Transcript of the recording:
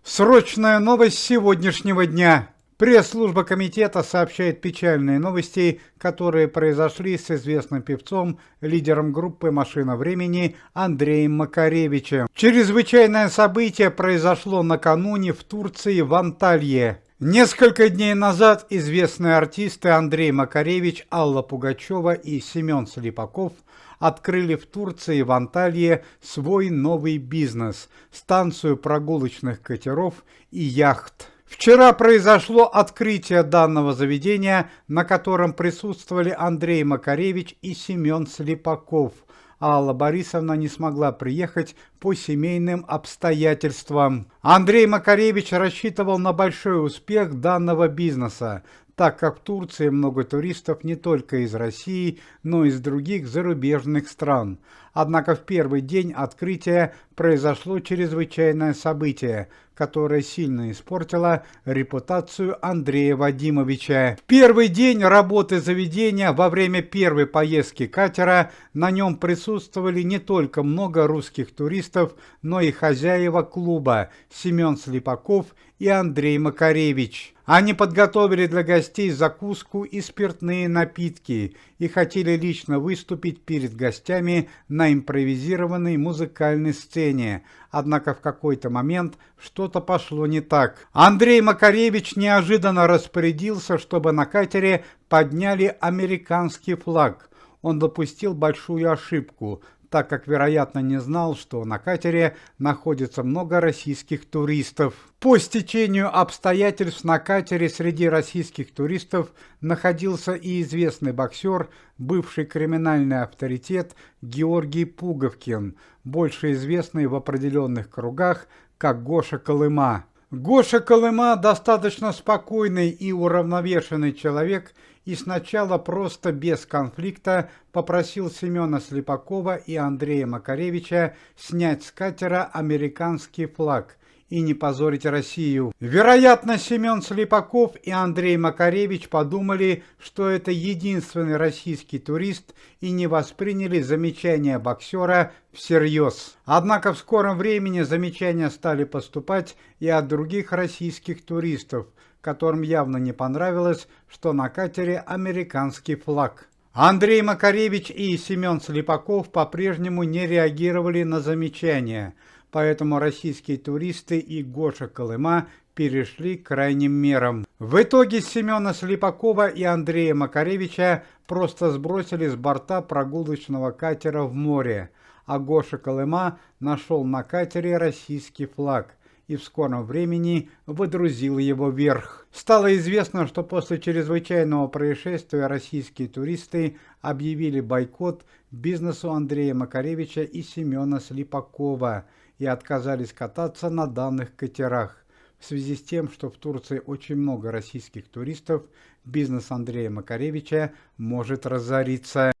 Срочная новость сегодняшнего дня. Пресс-служба комитета сообщает печальные новости, которые произошли с известным певцом, лидером группы «Машина времени» Андреем Макаревичем. Чрезвычайное событие произошло накануне в Турции в Анталье. Несколько дней назад известные артисты Андрей Макаревич, Алла Пугачева и Семен Слепаков открыли в Турции в Анталье свой новый бизнес – станцию прогулочных катеров и яхт. Вчера произошло открытие данного заведения, на котором присутствовали Андрей Макаревич и Семен Слепаков. Алла Борисовна не смогла приехать по семейным обстоятельствам. Андрей Макаревич рассчитывал на большой успех данного бизнеса, так как в Турции много туристов не только из России, но и из других зарубежных стран. Однако в первый день открытия произошло чрезвычайное событие, которое сильно испортило репутацию Андрея Вадимовича. В первый день работы заведения во время первой поездки катера на нем присутствовали не только много русских туристов, но и хозяева клуба Семен Слепаков и Андрей Макаревич. Они подготовили для гостей закуску и спиртные напитки и хотели лично выступить перед гостями на импровизированной музыкальной сцене. Однако в какой-то момент что-то пошло не так. Андрей Макаревич неожиданно распорядился, чтобы на катере подняли американский флаг. Он допустил большую ошибку, так как, вероятно, не знал, что на катере находится много российских туристов. По стечению обстоятельств на катере среди российских туристов находился и известный боксер, бывший криминальный авторитет Георгий Пуговкин, больше известный в определенных кругах как Гоша Колыма. Гоша Колыма достаточно спокойный и уравновешенный человек и сначала просто без конфликта попросил Семена Слепакова и Андрея Макаревича снять с катера американский флаг и не позорить Россию. Вероятно, Семен Слепаков и Андрей Макаревич подумали, что это единственный российский турист и не восприняли замечания боксера всерьез. Однако в скором времени замечания стали поступать и от других российских туристов, которым явно не понравилось, что на катере американский флаг. Андрей Макаревич и Семен Слепаков по-прежнему не реагировали на замечания, поэтому российские туристы и Гоша Колыма перешли к крайним мерам. В итоге Семена Слепакова и Андрея Макаревича просто сбросили с борта прогулочного катера в море, а Гоша Колыма нашел на катере российский флаг и в скором времени водрузил его вверх. Стало известно, что после чрезвычайного происшествия российские туристы объявили бойкот бизнесу Андрея Макаревича и Семена Слепакова и отказались кататься на данных катерах. В связи с тем, что в Турции очень много российских туристов, бизнес Андрея Макаревича может разориться.